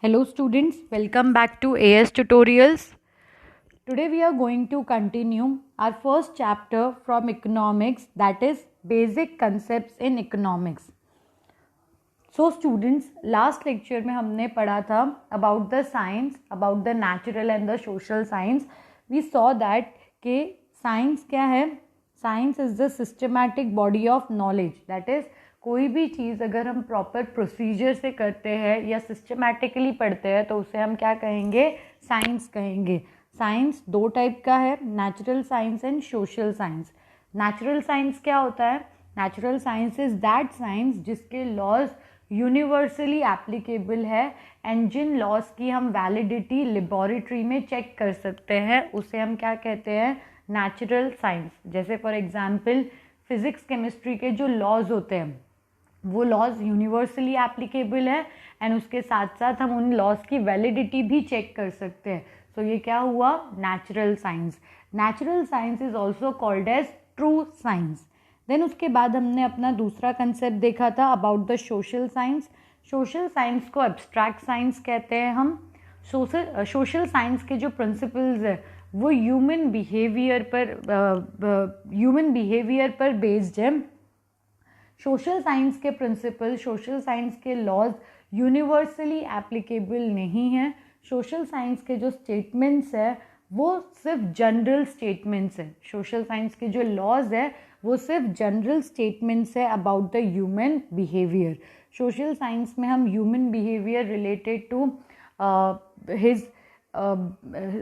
Hello students, welcome back to AS Tutorials. Today we are going to continue our first chapter from economics, that is basic concepts in economics. So students, last lecture में हमने पढ़ा था about the science, about the natural and the social science. We saw that कि science क्या है? Science is the systematic body of knowledge, that is कोई भी चीज़ अगर हम प्रॉपर प्रोसीजर से करते हैं या सिस्टमैटिकली पढ़ते हैं तो उसे हम क्या कहेंगे? साइंस कहेंगे. साइंस दो टाइप का है, natural science and social science. Natural science क्या होता है? Natural science is that science जिसके लॉज यूनिवर्सली एप्लीकेबल है एंड जिन लॉज की हम वैलिडिटी लेबोरेटरी में चेक कर सकते हैं उसे हम क्या कहते हैं? Natural science. जैसे फॉर एग्जांपल फिजिक्स केमिस्ट्री के जो लॉज होते हैं वो लॉज यूनिवर्सली एप्लीकेबल है एंड उसके साथ साथ हम उन लॉज की वैलिडिटी भी चेक कर सकते हैं. सो ये क्या हुआ? Natural science. Natural science is also called as true science. Then उसके बाद हमने अपना दूसरा कंसेप्ट देखा था about the social science. Social science को एब्स्ट्रैक्ट साइंस कहते हैं हम. सोशल साइंस के जो प्रिंसिपल्स है वो ह्यूमन बिहेवियर पर बेस्ड है. सोशल साइंस के प्रिंसिपल, सोशल साइंस के लॉज यूनिवर्सली एप्लीकेबल नहीं है. सोशल साइंस के जो स्टेटमेंट्स है वो सिर्फ जनरल स्टेटमेंट्स है. सोशल साइंस के जो लॉज है वो सिर्फ जनरल स्टेटमेंट्स है about the human behaviour. Social science में हम human behaviour related to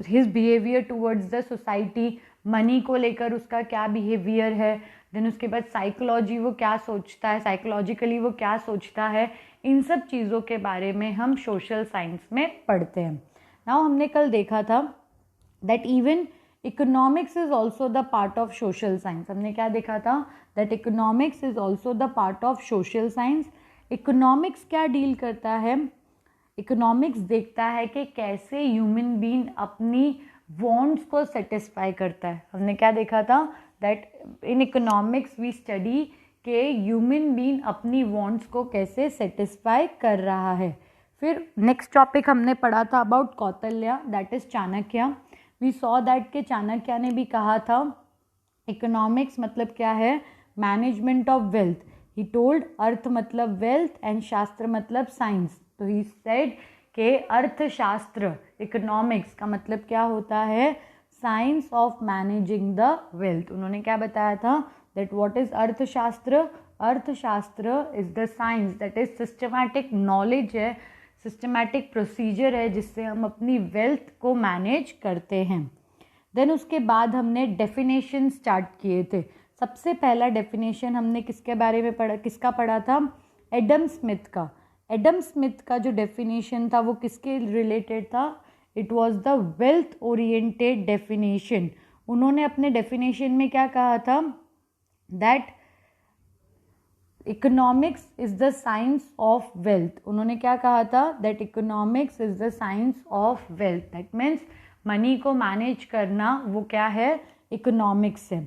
his behaviour towards the society, money को लेकर उसका क्या बिहेवियर है, देन उसके बाद साइकोलॉजी वो क्या सोचता है, साइकोलॉजिकली वो क्या सोचता है, इन सब चीज़ों के बारे में हम सोशल साइंस में पढ़ते हैं. नाउ हमने कल देखा था that even economics is also the part of social science. हमने क्या देखा था? That economics is also the part of social science. Economics क्या डील करता है? इकोनॉमिक्स देखता है कि कैसे ह्यूमन बीइंग अपनी वॉन्ट्स को सेटिस्फाई करता है. हमने क्या देखा था? That in economics we study के ह्यूमन बीइंग अपनी वॉन्ट्स को कैसे सेटिस्फाई कर रहा है. फिर नेक्स्ट टॉपिक हमने पढ़ा था about Kautilya, that is Chanakya. We saw that के चाणक्य ने भी कहा था इकोनॉमिक्स मतलब क्या है? Management of wealth. He told अर्थ मतलब वेल्थ एंड शास्त्र मतलब साइंस. तो ही सेड के अर्थशास्त्र, इकोनॉमिक्स का मतलब क्या होता है? Science of managing the wealth. उन्होंने क्या बताया था? दैट व्हाट इज अर्थशास्त्र? अर्थशास्त्र is the science that is systematic knowledge है, सिस्टमैटिक प्रोसीजर है जिससे हम अपनी वेल्थ को मैनेज करते हैं. देन उसके बाद हमने डेफिनेशन स्टार्ट किए थे. सबसे पहला डेफिनेशन हमने किसके बारे में पढ़ा, किसका पढ़ा था? एडम स्मिथ का. एडम स्मिथ का जो डेफिनेशन था वो किसके रिलेटेड था? It was the wealth oriented definition. उन्होंने अपने डेफिनेशन में क्या कहा था? That economics is the science of wealth. उन्होंने क्या कहा था? That economics is the science of wealth. That means money को मैनेज करना वो क्या है? इकोनॉमिक्स है.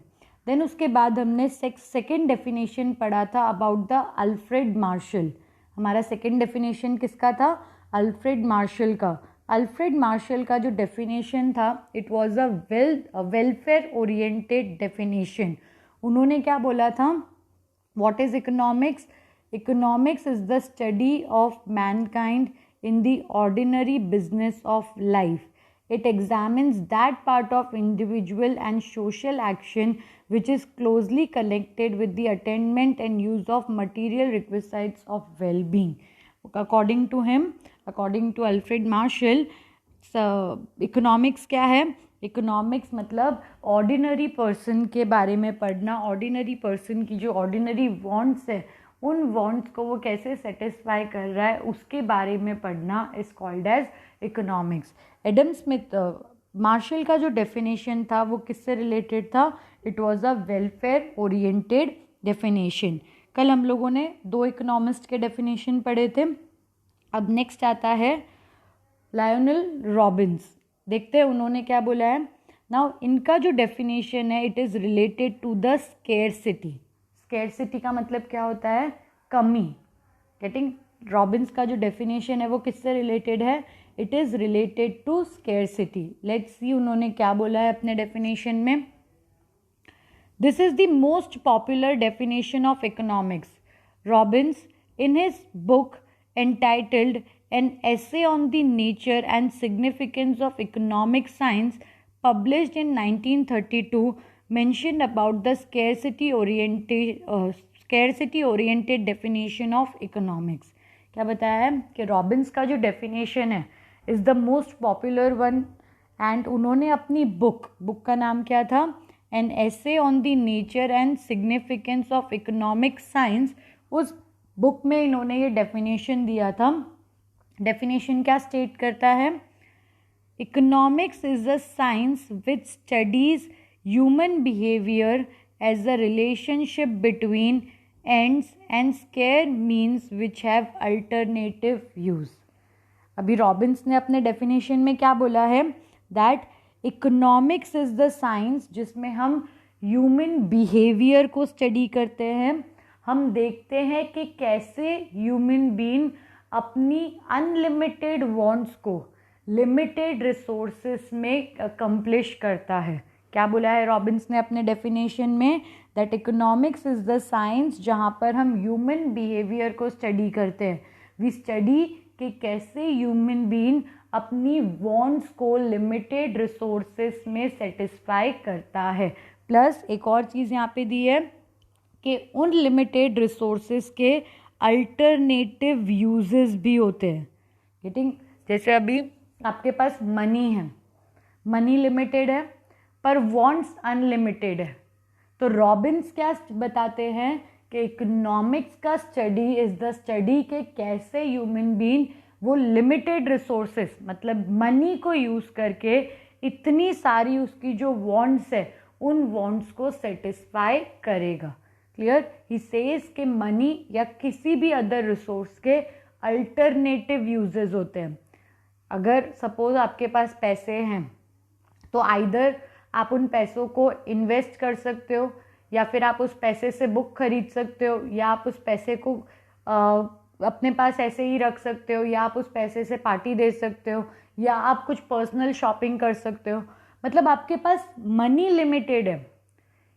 देन उसके बाद हमने सेकेंड डेफिनेशन पढ़ा था अबाउट द अल्फ्रेड मार्शल. हमारा सेकेंड डेफिनेशन किसका था? अल्फ्रेड मार्शल का. अल्फ्रेड मार्शल का जो डेफिनेशन था it was a welfare oriented definition. उन्होंने क्या बोला था? What is economics? Economics is the study of Mankind in the ordinary business of life. It examines that part of individual and social action which is closely connected with the attainment and use of material requisites of well-being. According to him, according to Alfred Marshall, economics क्या है? Economics मतलब ordinary person के बारे में पढ़ना. Ordinary person की जो ordinary wants है उन वॉन्ट्स को वो कैसे सेटिस्फाई कर रहा है उसके बारे में पढ़ना is called as economics. Adam Smith Marshall का जो डेफिनेशन था वो किससे रिलेटेड था? It was a welfare oriented definition. कल हम लोगों ने दो इकोनॉमिस्ट के डेफिनेशन पढ़े थे. अब नेक्स्ट आता है लायोनेल रॉबिन्स. देखते हैं उन्होंने क्या बोला है. नाउ इनका जो डेफिनेशन है it is related to the scarcity. Scarcity का मतलब क्या होता है? कमी. गेटिंग रॉबिन्स का जो डेफिनेशन है वो किससे रिलेटेड है? It is related to scarcity. Let's see उन्होंने क्या बोला है अपने डेफिनेशन में. This is the most popular definition of economics. Robbins in his book entitled An Essay on the Nature and Significance of Economic Science, published in 1932, mentioned about the scarcity-oriented definition of economics. क्या बताया है कि Robins का जो definition है is the most popular one, and उन्होंने अपनी book का नाम क्या था? An essay on the nature and significance of economic science. उस बुक में इन्होंने ये डेफिनेशन दिया था. डेफिनेशन क्या स्टेट करता है? Economics is a science which studies human behaviour as a relationship between ends and scare means which have alternative views. अभी रॉबिन्स ने अपने डेफिनेशन में क्या बोला है? That economics is the science जिसमें हम ह्यूमन बिहेवियर को स्टडी करते हैं. हम देखते हैं कि कैसे ह्यूमन बीइंग अपनी अनलिमिटेड वांट्स को लिमिटेड रिसोर्सेस में अकम्प्लिश करता है. क्या बोला है रॉबिन्स ने अपने डेफिनेशन में? That economics is the science जहाँ पर हम ह्यूमन बिहेवियर को स्टडी करते हैं. वी स्टडी कि कैसे ह्यूमन बीइंग अपनी वांट्स को लिमिटेड रिसोर्सेस में सेटिस्फाई करता है. प्लस एक और चीज़ यहाँ पे दी है कि उन लिमिटेड रिसोर्सेज के अल्टरनेटिव यूजेस भी होते हैं. गेटिंग? जैसे अभी आपके पास मनी है, मनी लिमिटेड है पर वांट्स अनलिमिटेड है. तो रॉबिन्स क्या बताते हैं कि इकोनॉमिक्स का स्टडी इज़ द स्टडी के कैसे ह्यूमन बीइंग वो लिमिटेड रिसोर्सेज मतलब मनी को यूज़ करके इतनी सारी उसकी जो वांट्स है उन वांट्स को सेटिस्फाई करेगा. क्लियर? ही सेज के मनी या किसी भी अदर रिसोर्स के अल्टरनेटिव यूजेस होते हैं. अगर सपोज आपके पास पैसे हैं तो आइदर आप उन पैसों को इन्वेस्ट कर सकते हो, या फिर आप उस पैसे से बुक खरीद सकते हो, या आप उस पैसे को अपने पास ऐसे ही रख सकते हो, या आप उस पैसे से पार्टी दे सकते हो, या आप कुछ पर्सनल शॉपिंग कर सकते हो. मतलब आपके पास मनी लिमिटेड है,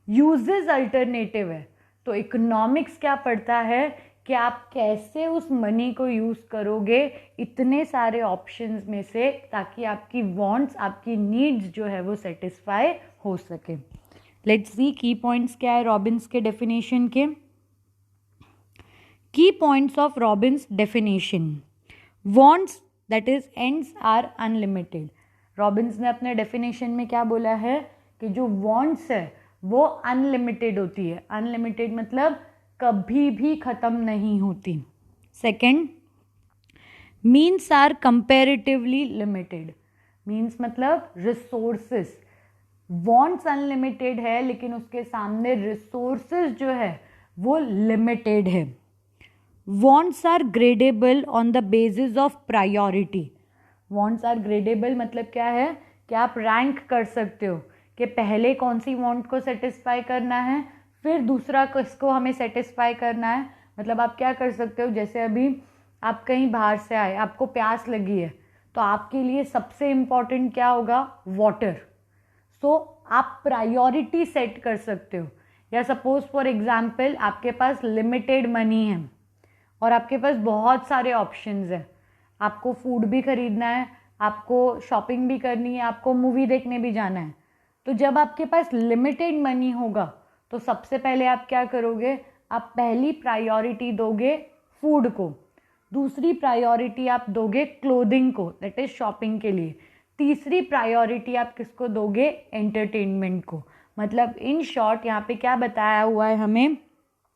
यूजेस अल्टरनेटिव है. तो इकोनॉमिक्स क्या पढ़ता है कि आप कैसे उस मनी को यूज़ करोगे इतने सारे ऑप्शंस में से, ताकि आपकी वांट्स, आपकी नीड्स जो है वो सेटिस्फाई हो सके. लेट्स सी की पॉइंट्स क्या है रॉबिन्स के डेफिनेशन के. Key points of Robbins definition. Wants that is ends are unlimited. Robbins ने अपने डेफिनेशन में क्या बोला है कि जो वांट्स है वो अनलिमिटेड होती है. अनलिमिटेड मतलब कभी भी ख़त्म नहीं होती. Second, means are comparatively limited. Means मतलब रिसोर्सेस. वांट्स अनलिमिटेड है लेकिन उसके सामने रिसोर्सेज जो है वो लिमिटेड है. Wants are gradable on the basis of priority. Wants are gradable मतलब क्या है कि आप रैंक कर सकते हो कि पहले कौन सी वांट को सेटिस्फाई करना है, फिर दूसरा किसको हमें सेटिस्फाई करना है. मतलब आप क्या कर सकते हो, जैसे अभी आप कहीं बाहर से आए, आपको प्यास लगी है, तो आपके लिए सबसे इम्पॉर्टेंट क्या होगा? वाटर. सो आप प्रायोरिटी सेट कर सकते हो. या सपोज फॉर एग्जाम्पल आपके पास लिमिटेड मनी है और आपके पास बहुत सारे ऑप्शंस हैं. आपको फूड भी खरीदना है, आपको शॉपिंग भी करनी है, आपको मूवी देखने भी जाना है. तो जब आपके पास लिमिटेड मनी होगा तो सबसे पहले आप क्या करोगे? आप पहली प्रायोरिटी दोगे फूड को, दूसरी प्रायोरिटी आप दोगे क्लोथिंग को, दैट इज शॉपिंग के लिए, तीसरी प्रायोरिटी आप किसको दोगे? एंटरटेनमेंट को. मतलब इन शॉर्ट यहाँ पे क्या बताया हुआ है हमें,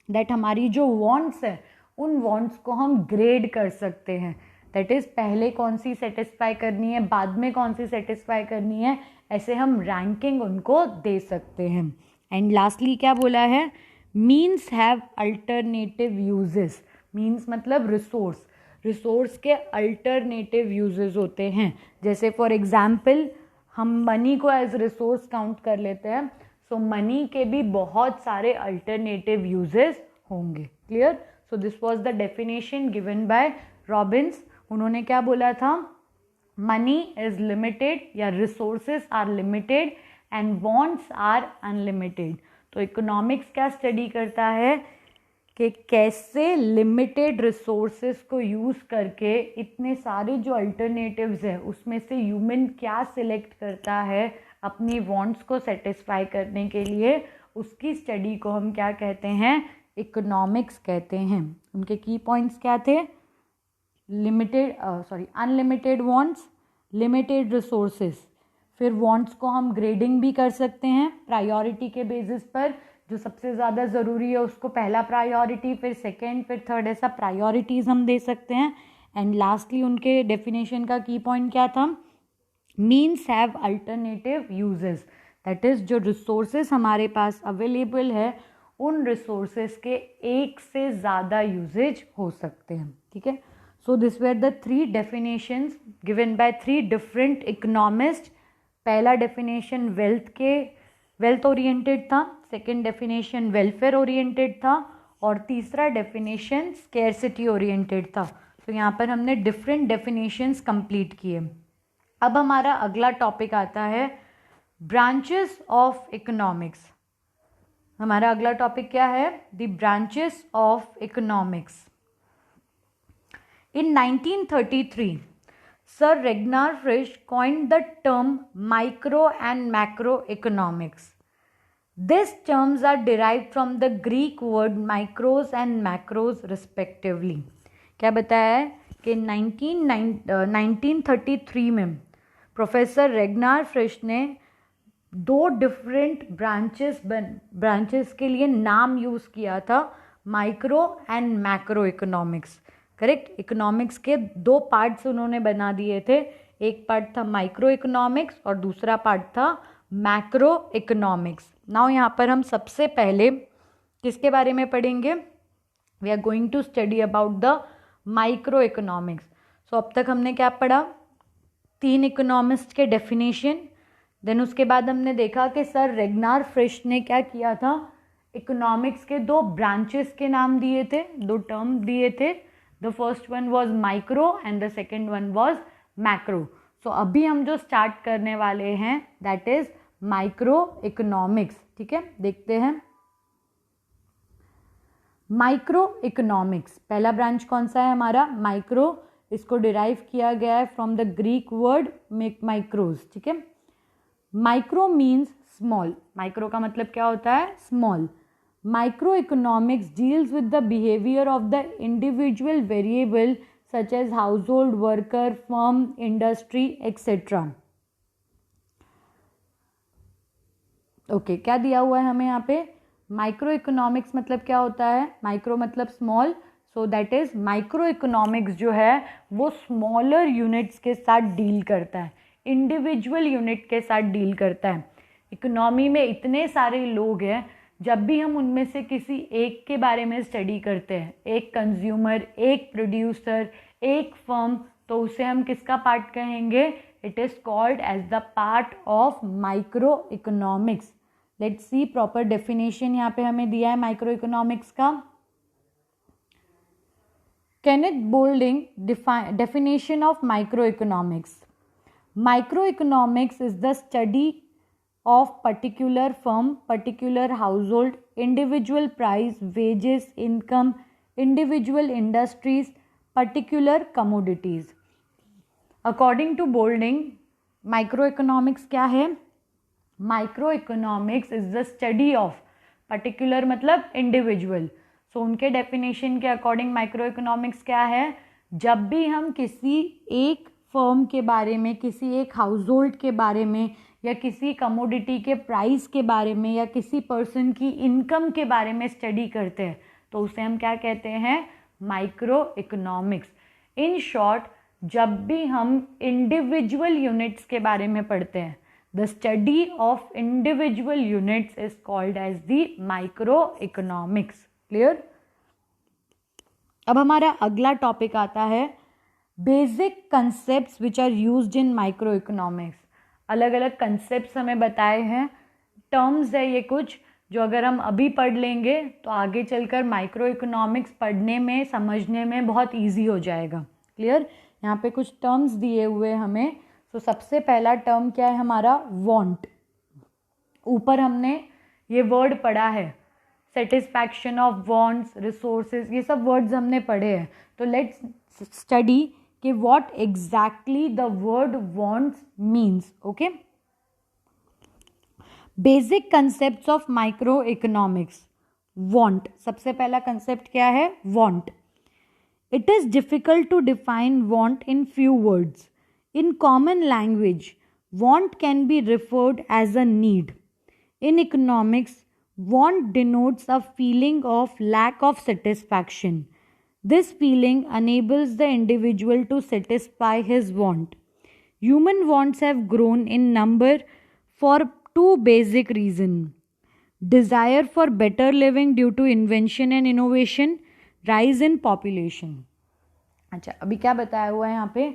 दैट हमारी जो वांट्स है उन वांट्स को हम ग्रेड कर सकते हैं. दैट इज़ पहले कौन सी सेटिस्फाई करनी है, बाद में कौन सी सेटिस्फाई करनी है, ऐसे हम रैंकिंग उनको दे सकते हैं. एंड लास्टली क्या बोला है? Means have alternative uses. Means मतलब रिसोर्स. रिसोर्स के अल्टरनेटिव यूजेस होते हैं. जैसे फॉर एग्जाम्पल हम मनी को एज रिसोर्स काउंट कर लेते हैं, सो मनी के भी बहुत सारे अल्टरनेटिव यूजेस होंगे. Clear? So this was the definition given by Robbins. उन्होंने क्या बोला था, मनी इज लिमिटेड या resources are limited and wants are unlimited. तो इकोनॉमिक्स क्या स्टडी करता है कि कैसे लिमिटेड रिसोर्सेज को यूज़ करके इतने सारे जो अल्टरनेटिव्स है उसमें से ह्यूमन क्या सिलेक्ट करता है अपनी वांट्स को सेटिस्फाई करने के लिए, उसकी स्टडी को हम क्या कहते हैं, इकोनॉमिक्स कहते हैं। उनके की पॉइंट्स क्या थे, अनलिमिटेड वांट्स, लिमिटेड रिसोर्सेज। फिर वांट्स को हम ग्रेडिंग भी कर सकते हैं प्रायोरिटी के बेसिस पर, जो सबसे ज़्यादा ज़रूरी है उसको पहला प्रायोरिटी, फिर सेकेंड, फिर थर्ड, ऐसा प्रायोरिटीज़ हम दे सकते हैं। एंड लास्टली उनके डेफिनेशन का की पॉइंट क्या था, means have alternative uses, that is जो रिसोर्सेज हमारे पास अवेलेबल है उन रिसोर्सेज के एक से ज़्यादा यूजेज हो सकते हैं। ठीक है, so this were the 3 definitions given by 3 different economist. पहला डेफिनेशन वेल्थ ओरिएंटेड था, सेकेंड डेफिनेशन वेलफेयर ओरिएंटेड था और तीसरा डेफिनेशन स्केर्सिटी ओरिएंटेड था। तो यहाँ पर हमने डिफरेंट डेफिनेशंस कंप्लीट किए। अब हमारा अगला टॉपिक आता है ब्रांचेस ऑफ इकोनॉमिक्स। हमारा अगला टॉपिक क्या है, the branches of economics. In 1933, Sir Ragnar Frisch coined the term micro and macroeconomics. These terms are derived from the Greek word micros and macros respectively. क्या बताया है कि 1933 में प्रोफेसर रेगनार फ्रिश ने 2 डिफरेंट ब्रांचेस के लिए नाम यूज़ किया था, micro and macro economics. Correct, economics के 2 पार्ट्स उन्होंने बना दिए थे, एक पार्ट था माइक्रो इकोनॉमिक्स और दूसरा पार्ट था मैक्रो इकोनॉमिक्स। नाउ यहाँ पर हम सबसे पहले किसके बारे में पढ़ेंगे, we are going to study about the micro economics. So अब तक हमने क्या पढ़ा, 3 इकोनॉमिस्ट के डेफिनेशन, देन उसके बाद हमने देखा कि सर रेगनार फ्रिश ने क्या किया था, इकोनॉमिक्स के 2 ब्रांचेस के नाम दिए थे, 2 टर्म दिए थे। The first one was micro and the second one was macro. So अभी हम जो स्टार्ट करने वाले हैं that is micro economics। ठीक है, देखते हैं माइक्रो इकोनॉमिक्स। पहला ब्रांच कौन सा है हमारा, माइक्रो। इसको डिराइव किया गया है फ्रॉम द ग्रीक वर्ड माइक्रोज। ठीक है, माइक्रो मीन्स स्मॉल, माइक्रो का मतलब क्या होता है, small. Microeconomics deals with the behavior of the individual variable such as household, worker, firm, industry, etc. Okay, क्या दिया हुआ है हमें यहाँ पे, माइक्रो इकोनॉमिक्स मतलब क्या होता है, माइक्रो मतलब small, so that is micro economics जो है वो स्मॉलर यूनिट्स के साथ डील करता है, इंडिविजुअल यूनिट के साथ डील करता है। इकोनॉमी में इतने सारे लोग हैं, जब भी हम उनमें से किसी एक के बारे में स्टडी करते हैं, एक कंज्यूमर, एक प्रोड्यूसर, एक फर्म, तो उसे हम किसका पार्ट कहेंगे, it is called as the part of micro economics. Let's see proper definition यहाँ पे हमें दिया है माइक्रो इकोनॉमिक्स का। Kenneth Boulding definition of micro economics. Micro economics is the study of particular firm, particular household, individual price, wages, income, individual industries, particular commodities. According to Boulding, microeconomics क्या है, microeconomics is the study of particular मतलब individual। So उनके definition के according microeconomics क्या है, जब भी हम किसी एक फर्म के बारे में, किसी एक हाउसहोल्ड के बारे में, या किसी कमोडिटी के प्राइस के बारे में, या किसी पर्सन की इनकम के बारे में स्टडी करते हैं, तो उसे हम क्या कहते हैं, माइक्रो इकोनॉमिक्स। इन शॉर्ट, जब भी हम इंडिविजुअल यूनिट्स के बारे में पढ़ते हैं, the study of individual units is called as the micro economics. Clear. अब हमारा अगला टॉपिक आता है basic concepts which are used in micro economics. अलग अलग कंसेप्ट्स हमें बताए हैं, टर्म्स है ये कुछ जो अगर हम अभी पढ़ लेंगे तो आगे चलकर माइक्रो इकोनॉमिक्स पढ़ने में समझने में बहुत ईजी हो जाएगा। क्लियर? यहाँ पे कुछ टर्म्स दिए हुए हमें। तो सबसे पहला टर्म क्या है हमारा? वांट। ऊपर हमने ये वर्ड पढ़ा है, सेटिस्फैक्शन ऑफ वांट्स, रिसोर्सेज, ये सब वर्ड्स हमने पढ़े हैं। तो लेट्स स्टडी कि what exactly the word wants means. Okay, basic concepts of micro economics. Want, सबसे पहला कंसेप्ट क्या है? Want. It is difficult to define want in few words. In common language want can be referred as a need. In economics, want denotes a feeling of lack of satisfaction. This feeling enables the individual to satisfy his want. Human wants have grown in number for two basic reasons: desire for better living due to invention and innovation, rise in population. अच्छा, अभी क्या बताया हुआ है यहाँ पे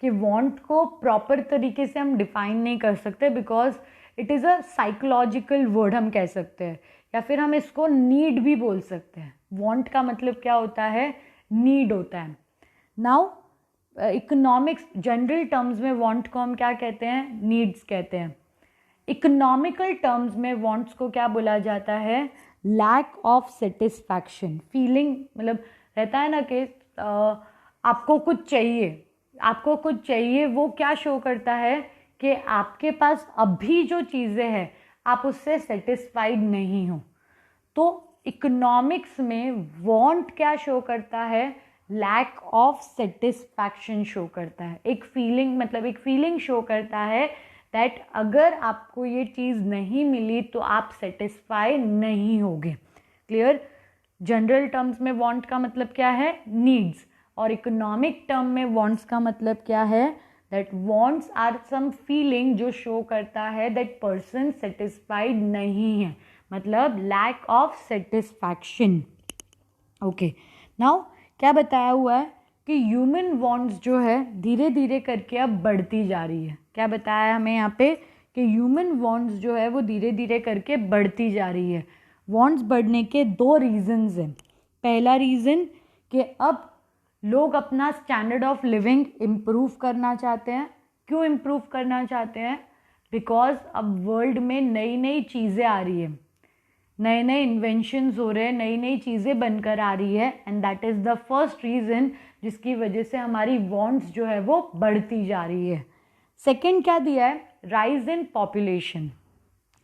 कि want को प्रॉपर तरीके से हम डिफाइन नहीं कर सकते because it is a psychological word हम कह सकते हैं, या फिर हम इसको नीड भी बोल सकते हैं। वांट का मतलब क्या होता है? नीड होता है। नाउ इकोनॉमिक्स जनरल टर्म्स में वांट को हम क्या कहते हैं? नीड्स कहते हैं। इकोनॉमिकल टर्म्स में वांट्स को क्या बोला जाता है? Lack of satisfaction. फीलिंग, मतलब रहता है ना कि आपको कुछ चाहिए, आपको कुछ चाहिए, वो क्या शो करता है कि आपके पास अभी जो चीज़ें हैं आप उससे सेटिस्फाइड नहीं हो। तो इकोनॉमिक्स में वांट क्या शो करता है? लैक ऑफ सेटिस्फैक्शन शो करता है। एक फीलिंग, मतलब एक फीलिंग शो करता है दैट अगर आपको ये चीज़ नहीं मिली तो आप सेटिस्फाई नहीं होगे। क्लियर? जनरल टर्म्स में वांट का मतलब क्या है? नीड्स। और इकोनॉमिक टर्म में वांट्स का मतलब क्या है? That wants are some feeling जो शो करता है दैट पर्सन सेटिस्फाइड नहीं है, मतलब lack of satisfaction. Okay, now क्या बताया हुआ है कि ह्यूमन वांट्स जो है धीरे धीरे करके अब बढ़ती जा रही है। क्या बताया है हमें यहाँ पे कि ह्यूमन वांट्स जो है वो धीरे धीरे करके बढ़ती जा रही है। वांट्स बढ़ने के दो रीजंस हैं। पहला रीज़न कि अब लोग अपना स्टैंडर्ड ऑफ लिविंग इम्प्रूव करना चाहते हैं। क्यों इम्प्रूव करना चाहते हैं? बिकॉज अब वर्ल्ड में नई नई चीज़ें आ रही है, नए नए इन्वेंशंस हो रहे हैं, नई नई चीज़ें बनकर आ रही है, and that is the first reason जिसकी वजह से हमारी वांट्स जो है वो बढ़ती जा रही है। सेकेंड क्या दिया है? Rise in population.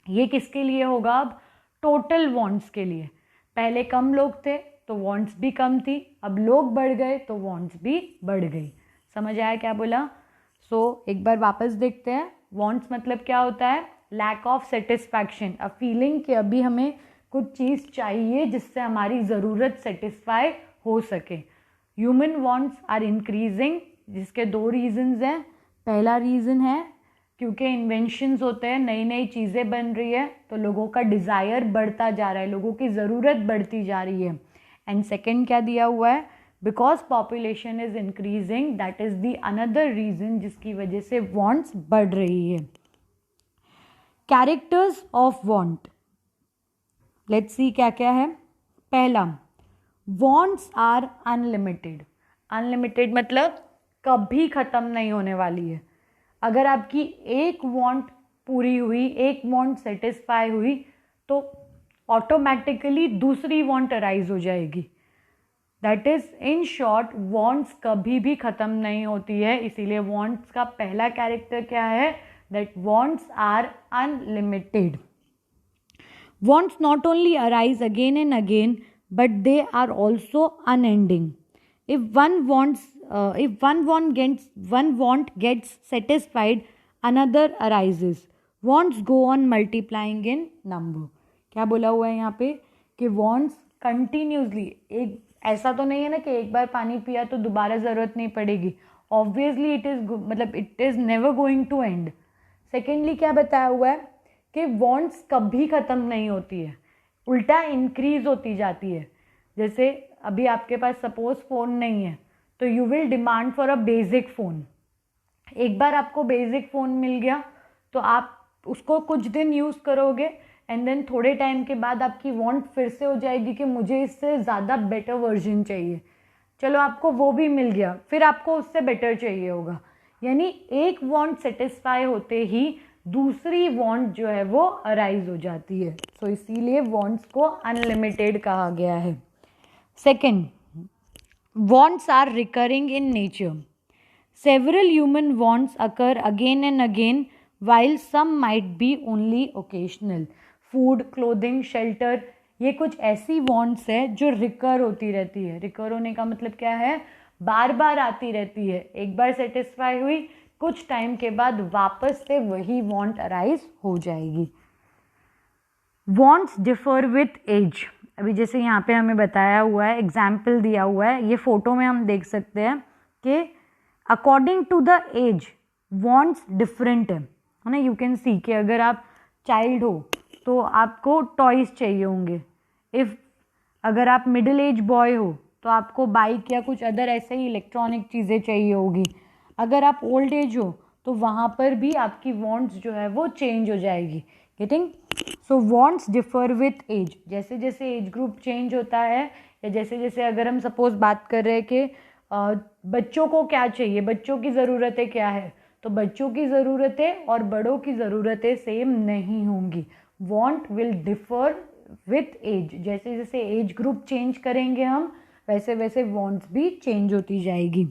ये किसके लिए होगा? अब टोटल वांट्स के लिए। पहले कम लोग थे तो वांट्स भी कम थी, अब लोग बढ़ गए तो वांट्स भी बढ़ गई। समझ आया क्या बोला? सो एक बार वापस देखते हैं। वांट्स मतलब क्या होता है? Lack of satisfaction, a feeling कि अभी हमें कुछ चीज़ चाहिए जिससे हमारी ज़रूरत सेटिस्फाई हो सके। ह्यूमन वांट्स आर इंक्रीजिंग, जिसके दो रीजंस हैं। पहला रीज़न है क्योंकि इन्वेंशंस होते हैं, नई नई चीज़ें बन रही है तो लोगों का डिज़ायर बढ़ता जा रहा है, लोगों की ज़रूरत बढ़ती जा रही है। एंड सेकेंड क्या दिया हुआ है? Because population is increasing, that is the another reason जिसकी वजह से वांट्स बढ़ रही है। Characters of want, let's see क्या क्या है। पहला, वांट्स आर अनलिमिटेड। अनलिमिटेड मतलब कभी ख़त्म नहीं होने वाली है। अगर आपकी एक वांट पूरी हुई, एक वांट सेटिस्फाई हुई तो ऑटोमेटिकली दूसरी वांट अराइज हो जाएगी। That is in short, wants कभी भी ख़त्म नहीं होती है। इसीलिए वांट्स का पहला कैरेक्टर क्या है? That wants are unlimited. Wants not only arise again and again but they are also unending. if one want gets satisfied, another arises. Wants go on multiplying in number. क्या बोला हुआ है यहाँ पे कि wants कंटिन्यूसली, एक ऐसा तो नहीं है ना कि एक बार पानी पिया तो दोबारा ज़रूरत नहीं पड़ेगी। ऑब्वियसली इट इज़, मतलब it is never going to end. Secondly क्या बताया हुआ है कि wants कभी ख़त्म नहीं होती है, उल्टा इंक्रीज होती जाती है। जैसे अभी आपके पास सपोज फ़ोन नहीं है तो you will demand for a basic phone. एक बार आपको बेसिक फ़ोन मिल गया तो आप उसको कुछ दिन यूज़ करोगे, एंड देन थोड़े टाइम के बाद आपकी वांट फिर से हो जाएगी कि मुझे इससे ज़्यादा बेटर वर्जन चाहिए। चलो आपको वो भी मिल गया, फिर आपको उससे बेटर चाहिए होगा। यानी एक वांट सेटिस्फाई होते ही दूसरी वांट जो है वो अराइज हो जाती है। सो इसीलिए वांट्स को अनलिमिटेड कहा गया है। Second, wants are recurring in nature. Several human wants occur again and again, while some might be only occasional. Food, clothing, shelter, ये कुछ ऐसी wants है जो रिकर होती रहती है। रिकर होने का मतलब क्या है? बार बार आती रहती है। एक बार सेटिस्फाई हुई, कुछ टाइम के बाद वापस से वही want अराइज हो जाएगी। Wants differ with age. अभी जैसे यहाँ पे हमें बताया हुआ है, एग्जाम्पल दिया हुआ है, ये फोटो में हम देख सकते हैं कि according to the age wants different है ना। यू कैन सी कि अगर आप चाइल्ड हो तो आपको टॉयज चाहिए होंगे। अगर आप मिडिल एज बॉय हो तो आपको बाइक या कुछ अदर ऐसे ही इलेक्ट्रॉनिक चीज़ें चाहिए होगी। अगर आप ओल्ड एज हो तो वहाँ पर भी आपकी वॉन्ट्स जो है वो चेंज हो जाएगी। Getting? So wants differ with age. जैसे जैसे एज ग्रुप चेंज होता है, या जैसे जैसे अगर हम सपोज बात कर रहे हैं कि बच्चों को क्या चाहिए, बच्चों की ज़रूरतें क्या है, तो बच्चों की ज़रूरतें और बड़ों की ज़रूरतें सेम नहीं होंगी। Want will differ with age. जैसे जैसे एज ग्रुप चेंज करेंगे हम, वैसे वैसे वॉन्ट्स भी चेंज होती जाएगी।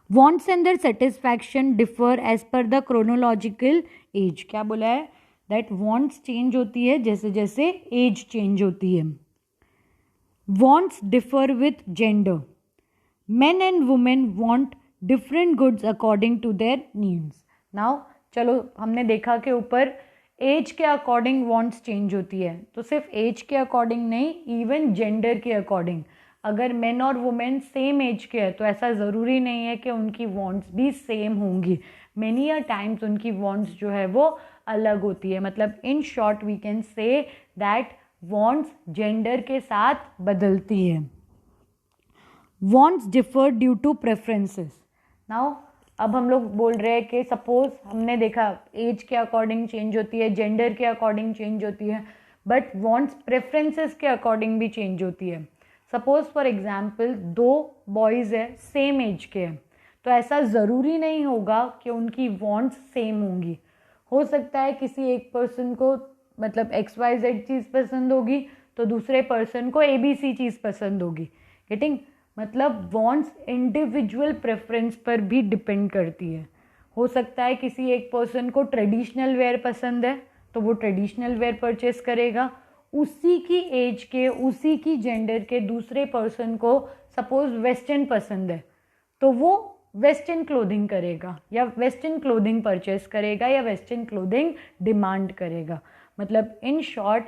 Wants and their satisfaction differ age पर द क्रोनोलॉजिकल एज। क्या बोला है? दैट वॉन्ट्स चेंज होती है जैसे जैसे एज चेंज होती है। Wants differ with gender. Men and women want different goods according to their needs. Now चलो हमने देखा कि ऊपर एज के अकॉर्डिंग वॉन्ट्स चेंज होती है, तो सिर्फ एज के अकॉर्डिंग नहीं, इवन जेंडर के अकॉर्डिंग। अगर मेन और वुमेन सेम एज के हैं तो ऐसा ज़रूरी नहीं है कि उनकी वॉन्ट्स भी सेम होंगी। मेनी अ टाइम्स उनकी वॉन्ट्स जो है वो अलग होती है। मतलब in short we can say that wants gender के साथ बदलती है। Wants differ due to preferences. Now अब हम लोग बोल रहे हैं कि सपोज हमने देखा एज के अकॉर्डिंग चेंज होती है, जेंडर के अकॉर्डिंग चेंज होती है, बट वॉन्ट्स प्रेफरेंसेस के अकॉर्डिंग भी चेंज होती है। सपोज फॉर एग्जाम्पल दो बॉयज़ है, सेम एज के हैं, तो ऐसा ज़रूरी नहीं होगा कि उनकी वॉन्ट्स सेम होंगी। हो सकता है किसी एक पर्सन को मतलब XYZ चीज़ पसंद होगी तो दूसरे पर्सन को ABC चीज़ पसंद होगी। गेटिंग? मतलब वॉन्ट्स इंडिविजुअल प्रेफरेंस पर भी डिपेंड करती है। हो सकता है किसी एक पर्सन को ट्रेडिशनल वेयर पसंद है तो वो ट्रेडिशनल वेयर परचेस करेगा। उसी की एज के, उसी की जेंडर के दूसरे पर्सन को सपोज वेस्टर्न पसंद है तो वो वेस्टर्न क्लोथिंग करेगा या वेस्टर्न क्लोथिंग परचेस करेगा या वेस्टर्न क्लोथिंग डिमांड करेगा। मतलब in short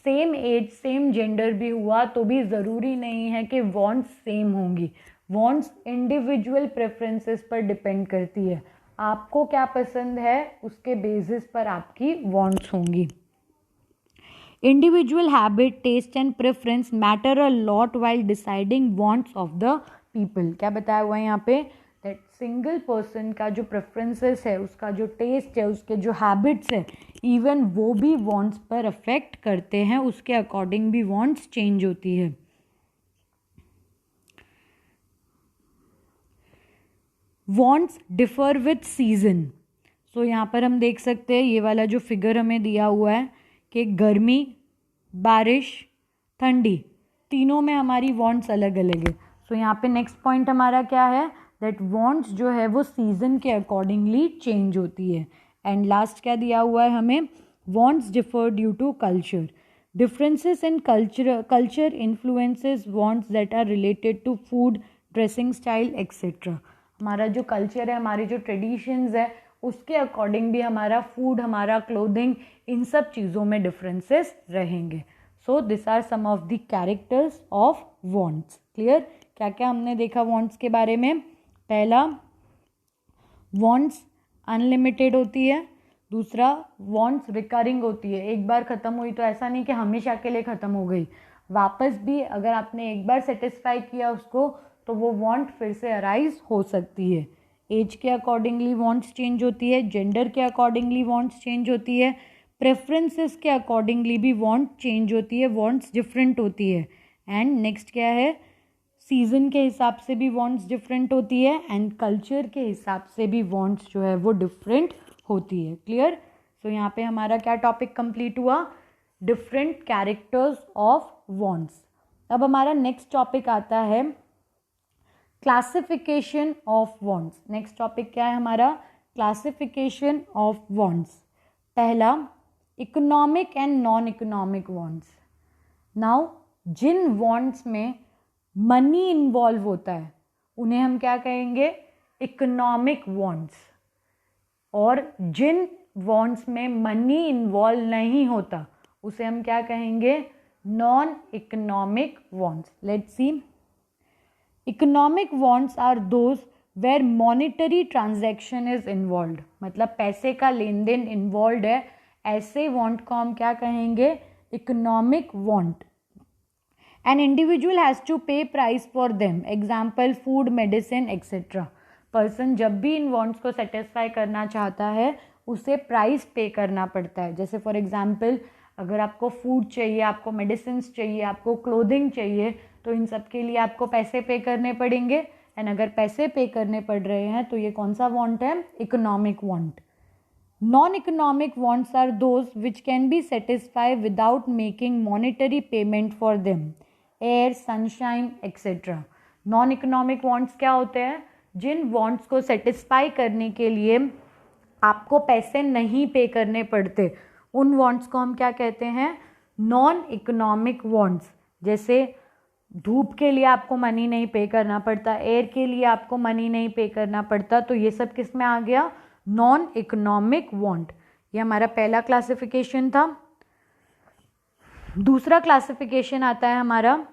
same age same gender भी हुआ तो भी ज़रूरी नहीं है कि वॉन्ट्स सेम होंगी। वॉन्ट्स इंडिविजुअल प्रेफरेंसेस पर डिपेंड करती है। आपको क्या पसंद है उसके बेसिस पर आपकी वॉन्ट्स होंगी। Individual habit, taste and preference matter a lot while deciding wants of the people. क्या बताया हुआ है यहाँ पे? दैट सिंगल पर्सन का जो प्रेफरेंसेस है, उसका जो टेस्ट है, उसके जो हैबिट्स है, इवन वो भी वॉन्ट्स पर अफेक्ट करते हैं। उसके अकॉर्डिंग भी वॉन्ट्स चेंज होती है। Wants differ with season. So यहाँ पर हम देख सकते हैं ये वाला जो फिगर हमें दिया हुआ है कि गर्मी, बारिश, ठंडी, तीनों में हमारी वॉन्ट्स अलग अलग है। सो यहाँ पे नेक्स्ट पॉइंट हमारा क्या है? दैट वॉन्ट्स जो है वो सीजन के अकॉर्डिंगली चेंज होती है। एंड लास्ट क्या दिया हुआ है हमें? Wants differ due to culture. Differences in culture influences wants that are related to food, dressing style etcetera. हमारा जो कल्चर है, हमारी जो ट्रेडिशंस है, उसके अकॉर्डिंग भी हमारा फूड, हमारा क्लोथिंग, इन सब चीज़ों में डिफरेंसेस रहेंगे। So this are some of the characters of wants. Clear? क्या क्या हमने देखा वॉन्ट्स के बारे में? पहला, वॉन्ट्स अनलिमिटेड होती है। दूसरा, वॉन्ट्स रिकरिंग होती है। एक बार ख़त्म हुई तो ऐसा नहीं कि हमेशा के लिए ख़त्म हो गई, वापस भी अगर आपने एक बार सेटिस्फाई किया उसको तो वो वॉन्ट फिर से अराइज हो सकती है। एज के अकॉर्डिंगली वॉन्ट्स चेंज होती है, जेंडर के अकॉर्डिंगली वॉन्ट्स चेंज होती है, प्रेफरेंसेस के अकॉर्डिंगली भी वांट चेंज होती है, वांट्स डिफरेंट होती है। एंड नेक्स्ट क्या है, सीजन के हिसाब से भी वांट्स डिफरेंट होती है एंड कल्चर के हिसाब से भी वांट्स जो है वो डिफरेंट होती है। क्लियर? सो यहाँ पे हमारा क्या टॉपिक कंप्लीट हुआ, डिफरेंट कैरेक्टर्स ऑफ वांट्स। अब हमारा नेक्स्ट टॉपिक आता है classification of wants. Next topic क्या है हमारा, क्लासिफिकेशन ऑफ वांट्स। पहला, economic and non economic wants. Now जिन वांट्स में मनी इन्वॉल्व होता है उन्हें हम क्या कहेंगे, इकोनॉमिक वांट्स, और जिन वांट्स में मनी इन्वॉल्व नहीं होता उसे हम क्या कहेंगे, non economic wants. Let's see, economic wants are those where monetary transaction is involve, मतलब पैसे का लेन देन इन्वॉल्व है, ऐसे वांट को हम क्या कहेंगे, economic want. An individual has to pay price for them, example food, medicine etcetera. Person जब भी इन वांट्स को सेटिस्फाई करना चाहता है उसे प्राइस पे करना पड़ता है। जैसे फॉर एग्जाम्पल अगर आपको फूड चाहिए, आपको मेडिसिन चाहिए, आपको क्लोथिंग चाहिए, तो इन सब के लिए आपको पैसे पे करने पड़ेंगे। एंड अगर पैसे पे करने पड़ रहे हैं तो ये कौन सा वांट है, economic want. Non economic wants are those which can be satisfy without making monetary payment for them, air, sunshine etcetera. Non economic wants क्या होते हैं, जिन वांट्स को सेटिस्फाई करने के लिए आपको पैसे नहीं पे करने पड़ते, उन वांट्स को हम क्या कहते हैं, नॉन इकोनॉमिक वांट्स। जैसे धूप के लिए आपको मनी नहीं पे करना पड़ता, एयर के लिए आपको मनी नहीं पे करना पड़ता, तो ये सब किस में आ गया, नॉन इकोनॉमिक वांट। ये हमारा पहला क्लासिफिकेशन था। दूसरा क्लासिफिकेशन आता है हमारा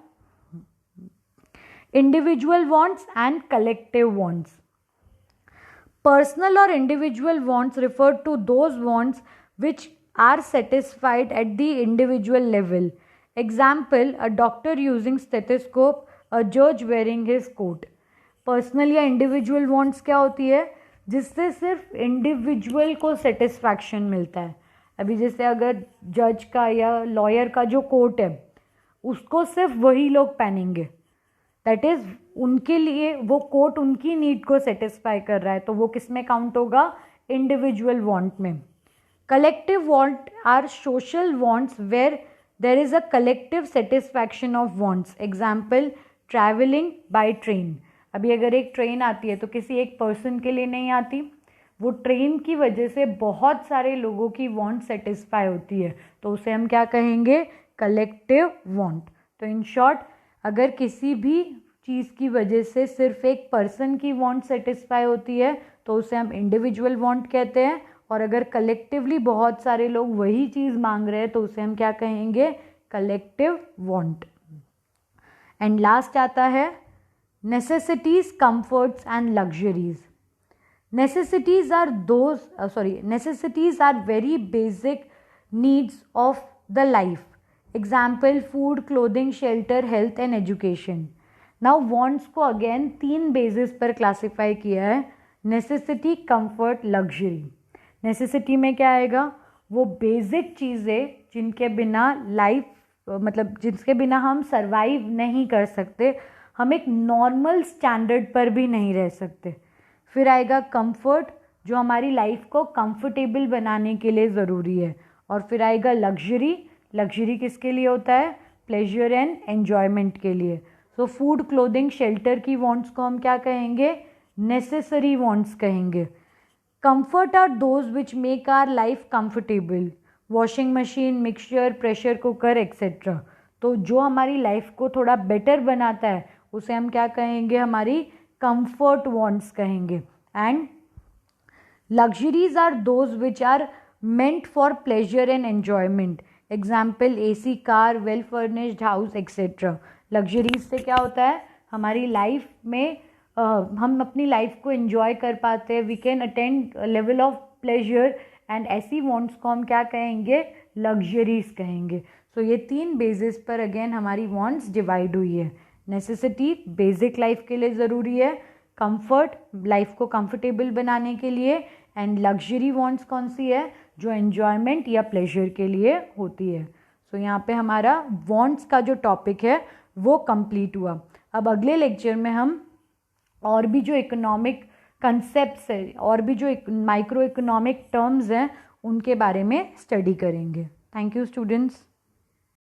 individual wants and collective wants. Personal और individual wants refer to those wants which are satisfied at the individual level, example a doctor using stethoscope, a जज वेयरिंग हिज कोट। पर्सनल या individual wants क्या होती है, जिससे सिर्फ individual को satisfaction मिलता है। अभी जैसे अगर जज का या लॉयर का जो कोट है उसको सिर्फ वही लोग पहनेंगे, दैट इज उनके लिए वो कोट उनकी नीड को सेटिस्फाई कर रहा है, तो वो किस में काउंट होगा, इंडिविजुअल वांट में। Collective want are social wants where there is a collective satisfaction of wants, example travelling by train. अभी अगर एक ट्रेन आती है तो किसी एक पर्सन के लिए नहीं आती, वो ट्रेन की वजह से बहुत सारे लोगों की वांट सेटिस्फाई होती है, तो उसे हम क्या कहेंगे, कलेक्टिव वांट। तो इन शॉर्ट, अगर किसी भी चीज़ की वजह से सिर्फ एक पर्सन की वांट सेटिस्फाई होती है तो उसे हम इंडिविजुअल वांट कहते हैं, और अगर कलेक्टिवली बहुत सारे लोग वही चीज़ मांग रहे हैं तो उसे हम क्या कहेंगे, कलेक्टिव वांट। एंड लास्ट आता है necessities, comforts and luxuries. Necessities are very basic needs of the life, example food, clothing, shelter, health and education. Now wants को again 3 basis पर classify किया है, necessity, comfort, luxury. necessity में क्या आएगा, वो basic चीज़ें जिनके बिना लाइफ मतलब जिसके बिना हम सर्वाइव नहीं कर सकते, हम एक नॉर्मल स्टैंडर्ड पर भी नहीं रह सकते। फिर आएगा कंफर्ट, जो हमारी लाइफ को कंफर्टेबल बनाने के लिए ज़रूरी है। और फिर आएगा लग्जरी, लग्जरी किसके लिए होता है, प्लेजर एंड एन्जॉयमेंट के लिए। सो फूड, क्लोथिंग, शेल्टर की वांट्स को हम क्या कहेंगे, नेसेसरी वांट्स कहेंगे। Comfort are those which make our life comfortable, washing machine, mixture, pressure cooker etcetera. तो जो हमारी लाइफ को थोड़ा बेटर बनाता है उसे हम क्या कहेंगे, हमारी कंफर्ट वांट्स कहेंगे। And luxuries are those which are meant for pleasure and enjoyment, example AC, car, well furnished house etcetera. Luxuries से क्या होता है, हमारी लाइफ में हम अपनी लाइफ को एंजॉय कर पाते हैं, we can attend level of pleasure, and ऐसी वांट्स को हम क्या कहेंगे, लग्जरीज कहेंगे। सो ये 3 बेसिस पर अगेन हमारी वांट्स डिवाइड हुई है। नेसेसिटी बेसिक लाइफ के लिए ज़रूरी है, कंफर्ट लाइफ को कंफर्टेबल बनाने के लिए, एंड लग्जरी वांट्स कौन सी है, जो एन्जॉयमेंट या प्लेजर के लिए होती है। सो यहाँ पे हमारा वांट्स का जो टॉपिक है वो कंप्लीट हुआ। अब अगले लेक्चर में हम और भी जो इकोनॉमिक कंसेप्ट्स है और भी जो माइक्रो इकोनॉमिक टर्म्स हैं उनके बारे में स्टडी करेंगे। Thank you students.